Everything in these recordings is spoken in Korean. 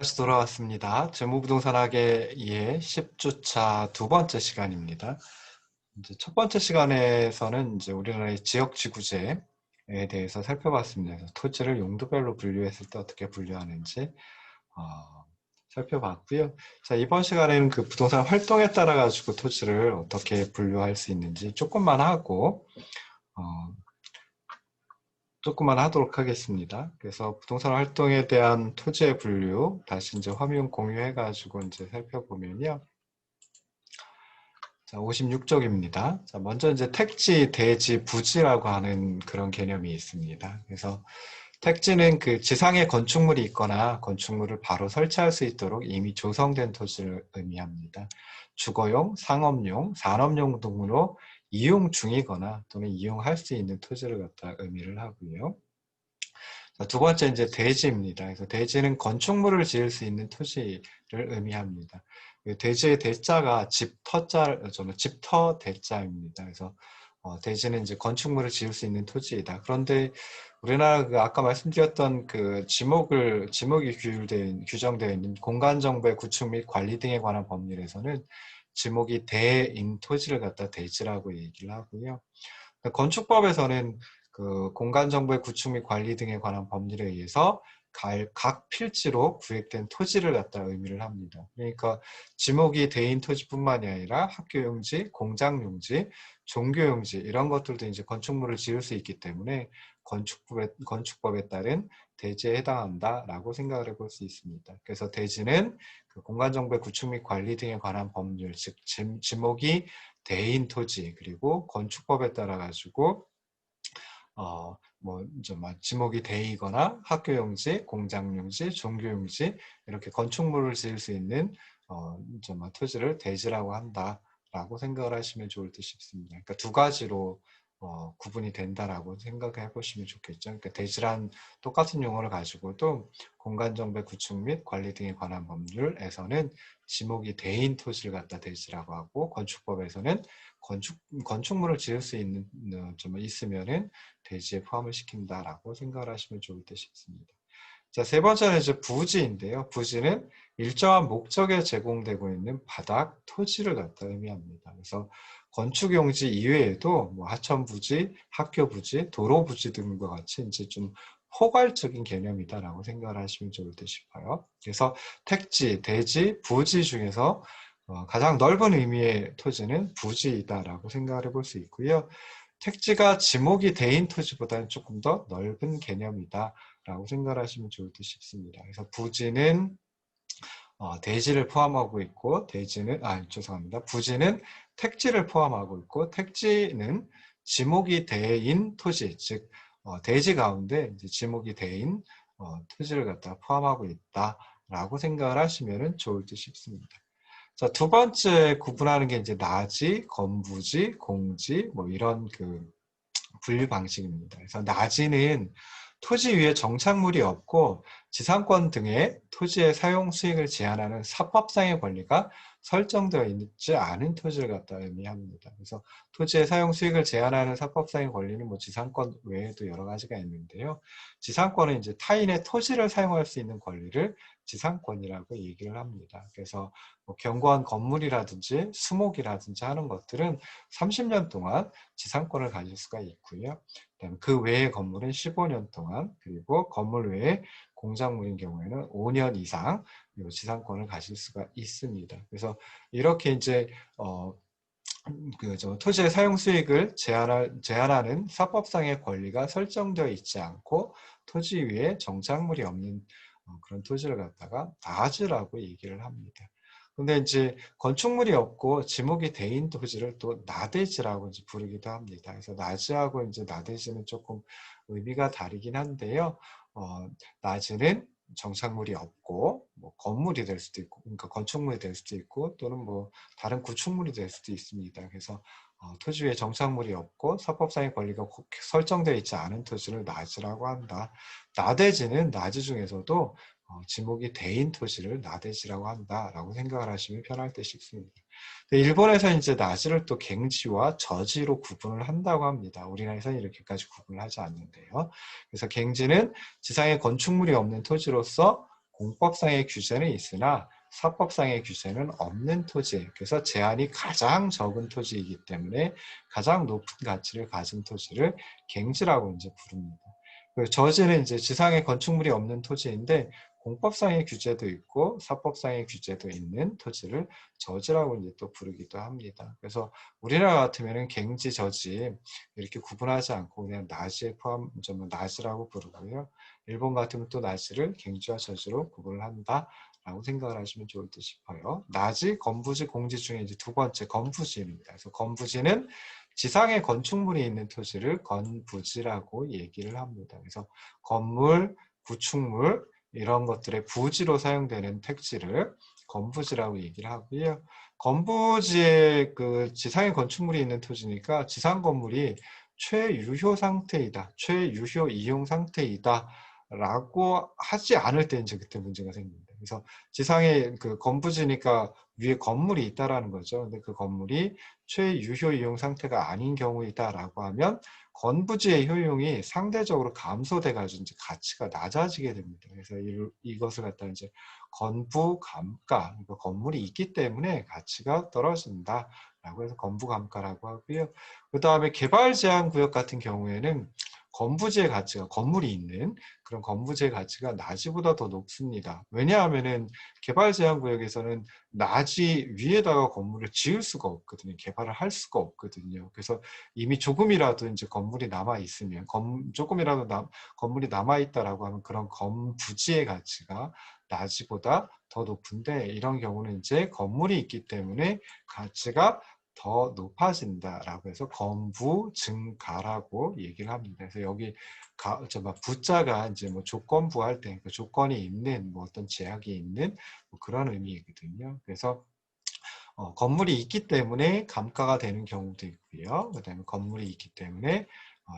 다시 돌아왔습니다. 재무부동산학의 10주차 두 번째 시간입니다. 이제 첫 번째 시간에서는 이제 우리나라의 지역지구제에 대해서 살펴봤습니다. 그래서 토지를 용도별로 분류했을 때 어떻게 분류하는지 살펴봤고요. 자, 이번 시간에는 그 부동산 활동에 따라 가지고 토지를 어떻게 분류할 수 있는지 조금만 하고 하도록 하겠습니다. 그래서 부동산 활동에 대한 토지의 분류 다시 이제 화면 공유해 가지고 이제 살펴보면요. 자, 56쪽입니다. 자, 먼저 이제 택지, 대지, 부지라고 하는 그런 개념이 있습니다. 그래서 택지는 그 지상에 건축물이 있거나 건축물을 바로 설치할 수 있도록 이미 조성된 토지를 의미합니다. 주거용, 상업용, 산업용 등으로 이용 중이거나 또는 이용할 수 있는 토지를 갖다 의미를 하고요. 자, 두 번째 이제 대지입니다. 그래서 대지는 건축물을 지을 수 있는 토지를 의미합니다. 대지의 대자가 집터 대자입니다. 그래서 대지는 이제 건축물을 지을 수 있는 토지이다. 그런데 우리나라 그 아까 말씀드렸던 그 지목이 규정되어 있는 공간정보의 구축 및 관리 등에 관한 법률에서는 지목이 대인 토지를 갖다 대지라고 얘기를 하고요. 건축법에서는 그 공간정보의 구축 및 관리 등에 관한 법률에 의해서 각 필지로 구획된 토지를 갖다 의미를 합니다. 그러니까 지목이 대인 토지뿐만이 아니라 학교용지, 공장용지, 종교용지 이런 것들도 이제 건축물을 지을 수 있기 때문에 건축법에 따른 대지에 해당한다라고 생각을 해볼 수 있습니다. 그래서 대지는 그 공간정보의 구축 및 관리 등에 관한 법률, 즉 지목이 대인 토지 그리고 건축법에 따라 가지고 지목이 대이거나 학교용지, 공장용지, 종교용지 이렇게 건축물을 지을 수 있는 토지를 대지라고 한다라고 생각을 하시면 좋을 듯 싶습니다. 그러니까 두 가지로 구분이 된다라고 생각해 보시면 좋겠죠. 그러니까 대지란 똑같은 용어를 가지고도 공간정보 구축 및 관리 등에 관한 법률에서는 지목이 대인 토지를 갖다 대지라고 하고 건축법에서는 건축물을 지을 수 있는 있으면은 대지에 포함을 시킨다라고 생각을 하시면 좋을 듯 싶습니다. 자, 세 번째는 이제 부지인데요. 부지는 일정한 목적에 제공되고 있는 바닥, 토지를 갖다 의미합니다. 그래서 건축용지 이외에도 뭐 하천부지, 학교부지, 도로부지 등과 같이 이제 좀 포괄적인 개념이다라고 생각을 하시면 좋을 듯 싶어요. 그래서 택지, 대지, 부지 중에서 가장 넓은 의미의 토지는 부지이다라고 생각을 해볼 수 있고요. 택지가 지목이 대인 토지보다는 조금 더 넓은 개념이다라고 생각을 하시면 좋을 듯 싶습니다. 그래서 부지는 대지를 포함하고 있고 부지는 택지를 포함하고 있고 택지는 지목이 대인 토지, 즉 대지 가운데 이제 지목이 대인 토지를 갖다 포함하고 있다라고 생각을 하시면 좋을 듯 싶습니다. 자, 두 번째 구분하는 게 이제 나지, 건부지, 공지 뭐 이런 그 분류 방식입니다. 그래서 나지는 토지 위에 정착물이 없고 지상권 등의 토지의 사용 수익을 제한하는 사법상의 권리가 설정되어 있지 않은 토지를 갖다 의미합니다. 그래서 토지의 사용 수익을 제한하는 사법상의 권리는 뭐 지상권 외에도 여러 가지가 있는데요. 지상권은 이제 타인의 토지를 사용할 수 있는 권리를 지상권이라고 얘기를 합니다. 그래서 뭐 견고한 건물이라든지 수목이라든지 하는 것들은 30년 동안 지상권을 가질 수가 있고요. 그 외의 건물은 15년 동안, 그리고 건물 외에 공작물인 경우에는 5년 이상 지상권을 가질 수가 있습니다. 그래서 이렇게 이제 토지의 사용 수익을 제한하는 사법상의 권리가 설정되어 있지 않고 토지 위에 정착물이 없는 그런 토지를 갖다가 나즈라고 얘기를 합니다. 근데 이제 건축물이 없고 지목이 대인 토지를 또 나대지라고 이제 부르기도 합니다. 그래서 나즈하고 이제 나대지는 조금 의미가 다르긴 한데요. 나즈는 정착물이 없고 뭐 건물이 될 수도 있고, 그러니까 건축물이 될 수도 있고 또는 뭐 다른 구축물이 될 수도 있습니다. 그래서 토지 위에 정착물이 없고 사법상의 권리가 설정되어 있지 않은 토지를 나즈라고 한다. 나대지는 나즈 중에서도 지목이 대인 토지를 나대지라고 한다라고 생각을 하시면 편할 듯 싶습니다. 일본에서 이제 나지를 또 갱지와 저지로 구분을 한다고 합니다. 우리나라에서는 이렇게까지 구분을 하지 않는데요. 그래서 갱지는 지상에 건축물이 없는 토지로서 공법상의 규제는 있으나 사법상의 규제는 없는 토지. 그래서 제한이 가장 적은 토지이기 때문에 가장 높은 가치를 가진 토지를 갱지라고 이제 부릅니다. 그 저지는 이제 지상에 건축물이 없는 토지인데 공법상의 규제도 있고 사법상의 규제도 있는 토지를 저지라고 이제 또 부르기도 합니다. 그래서 우리나라 같으면은 갱지, 저지 이렇게 구분하지 않고 그냥 나지에 포함, 나지라고 부르고요. 일본 같으면 또 나지를 갱지와 저지로 구분을 한다라고 생각을 하시면 좋을 듯 싶어요. 나지, 건부지, 공지 중에 이제 두 번째 건부지입니다. 그래서 건부지는 지상에 건축물이 있는 토지를 건부지라고 얘기를 합니다. 그래서 건물, 구축물 이런 것들의 부지로 사용되는 택지를 건부지라고 얘기를 하고요. 건부지에 그 지상에 건축물이 있는 토지니까 지상 건물이 최유효 상태이다, 최유효 이용 상태이다 라고 하지 않을 때 이제 그때 문제가 생깁니다. 그래서 지상에 그 건부지니까 위에 건물이 있다라는 거죠. 근데 그 건물이 최유효 이용 상태가 아닌 경우이다라고 하면 건부지의 효용이 상대적으로 감소돼가지고 이제 가치가 낮아지게 됩니다. 그래서 이것을 갖다 이제 건부감가, 그러니까 건물이 있기 때문에 가치가 떨어진다라고 해서 건부감가라고 하고요. 그 다음에 개발 제한 구역 같은 경우에는 건부지의 가치가, 건물이 있는 그런 건부지의 가치가 나지보다 더 높습니다. 왜냐하면은 개발 제한 구역에서는 나지 위에다가 건물을 지을 수가 없거든요. 개발을 할 수가 없거든요. 그래서 이미 조금이라도 이제 건물이 남아 있으면, 조금이라도 건물이 남아 있다라고 하면 그런 건부지의 가치가 나지보다 더 높은데, 이런 경우는 이제 건물이 있기 때문에 가치가 더 높아진다라고 해서 건부 증가라고 얘기를 합니다. 그래서 여기 부자가 이제 뭐 조건부 할 때 그 조건이 있는 뭐 어떤 제약이 있는 뭐 그런 의미이거든요. 그래서 건물이 있기 때문에 감가가 되는 경우도 있고요. 그다음에 건물이 있기 때문에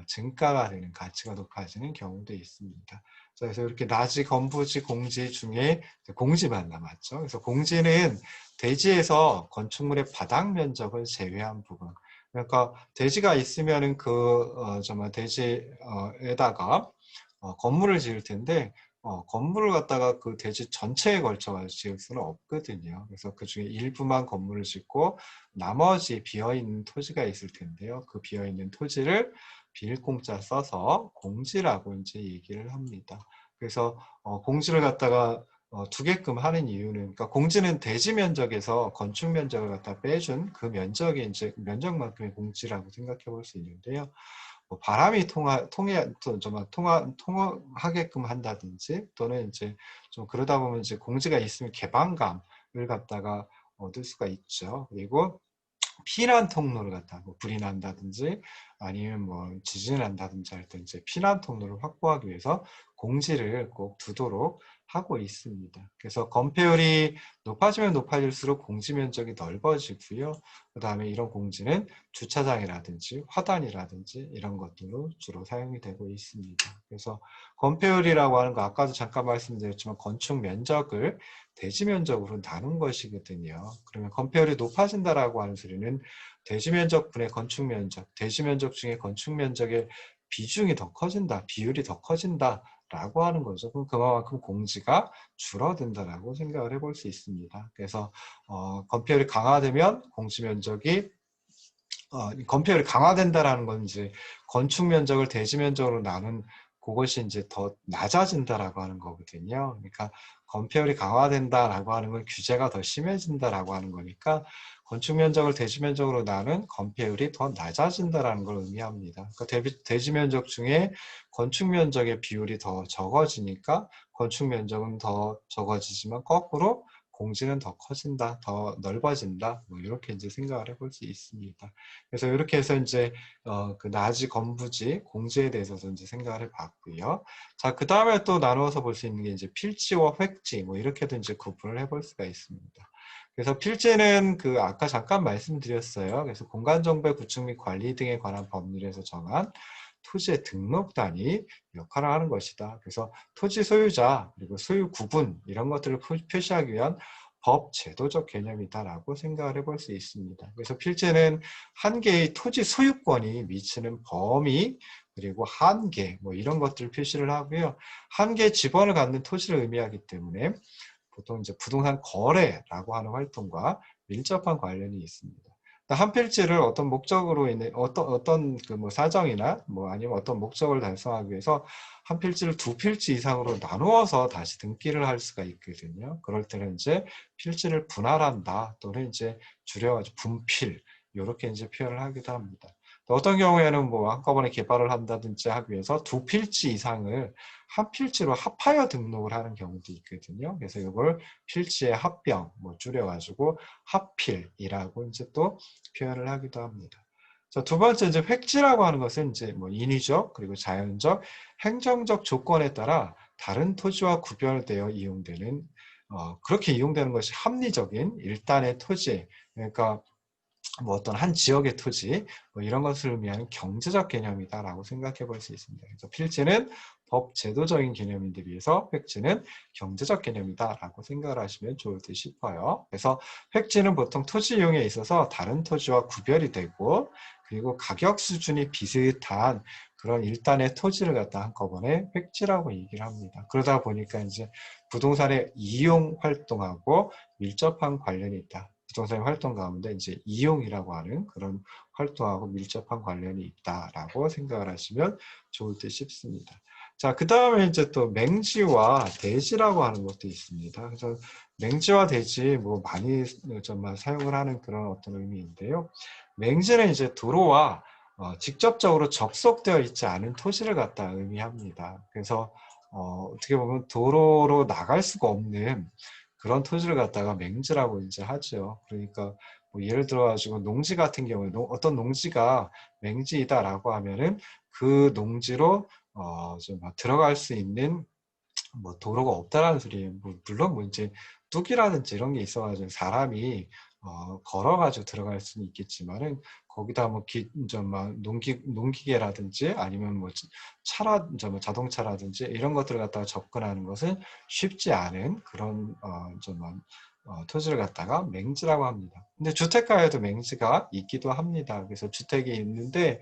증가가 되는, 가치가 높아지는 경우도 있습니다. 그래서 이렇게 나지, 건부지, 공지 중에 공지만 남았죠. 그래서 공지는 대지에서 건축물의 바닥 면적을 제외한 부분. 그러니까 대지가 있으면은 대지에다가 건물을 지을 텐데 건물을 갖다가 그 대지 전체에 걸쳐 지을 수는 없거든요. 그래서 그 중에 일부만 건물을 짓고 나머지 비어있는 토지가 있을 텐데요. 그 비어있는 토지를 빌공짜 써서 공지라고 이제 얘기를 합니다. 그래서 공지를 갖다가 두게끔 하는 이유는, 그러니까 공지는 대지 면적에서 건축 면적을 갖다 빼준 그 면적이 이제 면적만큼의 공지라고 생각해 볼 수 있는데요. 뭐 바람이 통하게끔 한다든지, 또는 이제 좀 그러다 보면 이제 공지가 있으면 개방감을 갖다가 얻을 수가 있죠. 그리고 피난 통로를 갖다 뭐 불이 난다든지 아니면 뭐 지진이 난다든지 할 때 이제 피난 통로를 확보하기 위해서 공지를 꼭 두도록 하고 있습니다. 그래서 건폐율이 높아지면 높아질수록 공지 면적이 넓어지고요. 그 다음에 이런 공지는 주차장이라든지 화단이라든지 이런 것들로 주로 사용이 되고 있습니다. 그래서 건폐율이라고 하는 거 아까도 잠깐 말씀드렸지만 건축 면적을 대지 면적으로 나눈 것이거든요. 그러면 건폐율이 높아진다라고 하는 소리는 대지 면적분의 건축 면적, 대지 면적 중에 건축 면적의 비중이 더 커진다, 비율이 더 커진다 라고 하는 거죠. 그럼 그만큼 공지가 줄어든다라고 생각을 해볼 수 있습니다. 그래서 건폐율이 강화되면 공지 면적이 건폐율이 강화된다라는 건 이제 건축 면적을 대지 면적으로 나눈 그것이 이제 더 낮아진다라고 하는 거거든요. 그러니까 건폐율이 강화된다라고 하는 건 규제가 더 심해진다라고 하는 거니까 건축 면적을 대지 면적으로 나눈 건폐율이 더 낮아진다라는 걸 의미합니다. 그러니까 대지 면적 중에 건축 면적의 비율이 더 적어지니까 건축 면적은 더 적어지지만 거꾸로 공지는 더 커진다, 더 넓어진다, 뭐 이렇게 이제 생각을 해볼 수 있습니다. 그래서 이렇게 해서 이제 그 나지, 건부지, 공지에 대해서도 이제 생각을 해봤고요. 자, 그 다음에 또 나누어서 볼 수 있는 게 이제 필지와 획지, 뭐 이렇게도 이제 구분을 해볼 수가 있습니다. 그래서 필지는 그 아까 잠깐 말씀드렸어요. 그래서 공간정보의 구축 및 관리 등에 관한 법률에서 정한 토지의 등록단이 역할을 하는 것이다. 그래서 토지 소유자 그리고 소유 구분 이런 것들을 표시하기 위한 법 제도적 개념이다라고 생각을 해볼 수 있습니다. 그래서 필지는 한 개의 토지 소유권이 미치는 범위, 그리고 한계 뭐 이런 것들을 표시를 하고요. 한계 지번을 갖는 토지를 의미하기 때문에 보통 이제 부동산 거래라고 하는 활동과 밀접한 관련이 있습니다. 한 필지를 어떤 목적으로 인해 어떤 그 뭐 사정이나 뭐 아니면 어떤 목적을 달성하기 위해서 한 필지를 두 필지 이상으로 나누어서 다시 등기를 할 수가 있거든요. 그럴 때는 이제 필지를 분할한다 또는 이제 줄여가지고 분필 이렇게 이제 표현을 하기도 합니다. 어떤 경우에는 뭐 한꺼번에 개발을 한다든지 하기 위해서 두 필지 이상을 한 필지로 합하여 등록을 하는 경우도 있거든요. 그래서 이걸 필지의 합병, 뭐 줄여가지고 합필이라고 이제 또 표현을 하기도 합니다. 자, 두 번째 이제 획지라고 하는 것은 이제 뭐 인위적 그리고 자연적, 행정적 조건에 따라 다른 토지와 구별되어 이용되는 그렇게 이용되는 것이 합리적인 일단의 토지, 그러니까 뭐 어떤 한 지역의 토지 뭐 이런 것을 의미하는 경제적 개념이다라고 생각해 볼 수 있습니다. 그래서 필지는 법 제도적인 개념인데 비해서 획지는 경제적 개념이다라고 생각을 하시면 좋을 듯 싶어요. 그래서 획지는 보통 토지 이용에 있어서 다른 토지와 구별이 되고 그리고 가격 수준이 비슷한 그런 일단의 토지를 갖다 한꺼번에 획지라고 얘기를 합니다. 그러다 보니까 이제 부동산의 이용 활동하고 밀접한 관련이 있다. 부동산의 활동 가운데 이제 이용이라고 하는 그런 활동하고 밀접한 관련이 있다라고 생각을 하시면 좋을 듯 싶습니다. 자, 그 다음에 이제 또 맹지와 대지라고 하는 것도 있습니다. 그래서 맹지와 대지 뭐 많이 정말 사용을 하는 그런 어떤 의미인데요. 맹지는 이제 도로와 직접적으로 접속되어 있지 않은 토지를 갖다 의미합니다. 그래서 어떻게 보면 도로로 나갈 수가 없는 그런 토지를 갖다가 맹지라고 이제 하죠. 그러니까 뭐 예를 들어 가지고 농지 같은 경우에 어떤 농지가 맹지이다라고 하면은 그 농지로 좀 들어갈 수 있는 뭐 도로가 없다라는 소리예요. 물론 뭐 이제 뚝이라든지 이런 게 있어가지고 사람이 걸어가지고 들어갈 수는 있겠지만은 거기다 뭐 농기계라든지 아니면 뭐 뭐 자동차라든지 이런 것들을 갖다가 접근하는 것은 쉽지 않은 그런 토지를 갖다가 맹지라고 합니다. 근데 주택가에도 맹지가 있기도 합니다. 그래서 주택이 있는데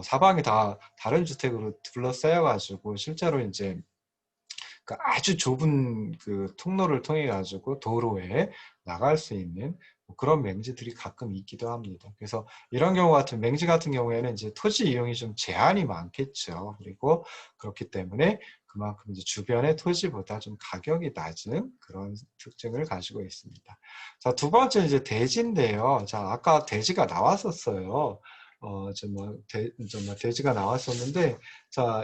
사방이 다 다른 주택으로 둘러싸여 가지고 실제로 이제 그 아주 좁은 그 통로를 통해 가지고 도로에 나갈 수 있는 뭐 그런 맹지들이 가끔 있기도 합니다. 그래서 이런 경우 같은 맹지 같은 경우에는 이제 토지 이용이 좀 제한이 많겠죠. 그리고 그렇기 때문에 그만큼 이제 주변의 토지보다 좀 가격이 낮은 그런 특징을 가지고 있습니다. 자, 두 번째 이제 대지인데요. 자, 아까 대지가 나왔었어요. 정말 대지가 나왔었는데, 자,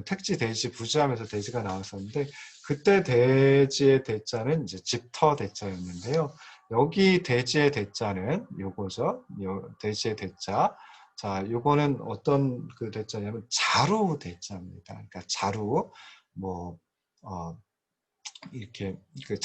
택지 대지 부지하면서 대지가 나왔었는데, 그때 대지의 대자는 이제 집터 대자였는데요. 여기 대지의 대자는 요거죠. 요 대지의 대자. 자, 요거는 어떤 그 대자냐면 자루 대자입니다. 그러니까 자루, 뭐, 이렇게 그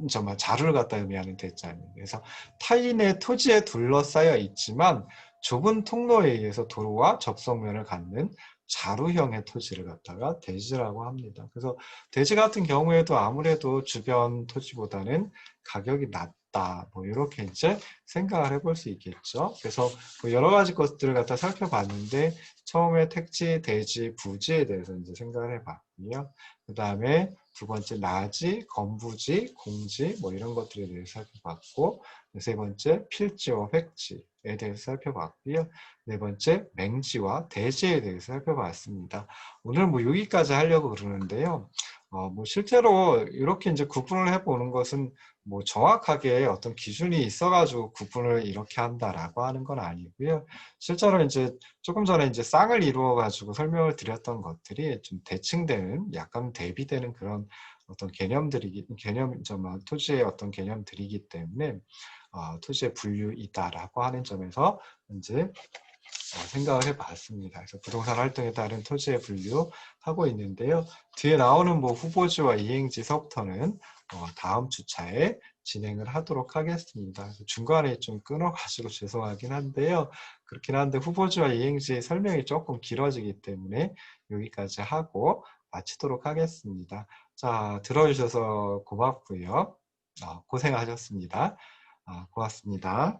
정말 자루를 갖다 의미하는 대자입니다. 그래서 타인의 토지에 둘러싸여 있지만 좁은 통로에 의해서 도로와 접속면을 갖는 자루형의 토지를 갖다가 대지라고 합니다. 그래서 대지 같은 경우에도 아무래도 주변 토지보다는 가격이 낮다. 뭐 이렇게 이제 생각을 해볼 수 있겠죠. 그래서 뭐 여러 가지 것들을 갖다 살펴봤는데 처음에 택지, 대지, 부지에 대해서 이제 생각을 해봤고요. 그 다음에 두 번째 나지, 건부지, 공지 뭐 이런 것들에 대해서 살펴봤고 세 번째 필지와 획지에 대해서 살펴봤고요. 네 번째 맹지와 대지에 대해서 살펴봤습니다. 오늘 뭐 여기까지 하려고 그러는데요. 뭐 실제로 이렇게 이제 구분을 해보는 것은 뭐 정확하게 어떤 기준이 있어가지고 구분을 이렇게 한다라고 하는 건 아니고요. 실제로 이제 조금 전에 이제 쌍을 이루어 가지고 설명을 드렸던 것들이 좀 대칭되는 약간 대비되는 그런 어떤 토지의 어떤 개념들이기 때문에 토지의 분류이다라고 하는 점에서 이제 생각을 해봤습니다. 그래서 부동산 활동에 따른 토지의 분류하고 있는데요. 뒤에 나오는 뭐 후보지와 이행지서부터는 다음 주차에 진행을 하도록 하겠습니다. 중간에 좀 끊어가지고 죄송하긴 한데요. 그렇긴 한데 후보지와 이행지 설명이 조금 길어지기 때문에 여기까지 하고 마치도록 하겠습니다. 자, 들어주셔서 고맙고요. 고생하셨습니다. 고맙습니다.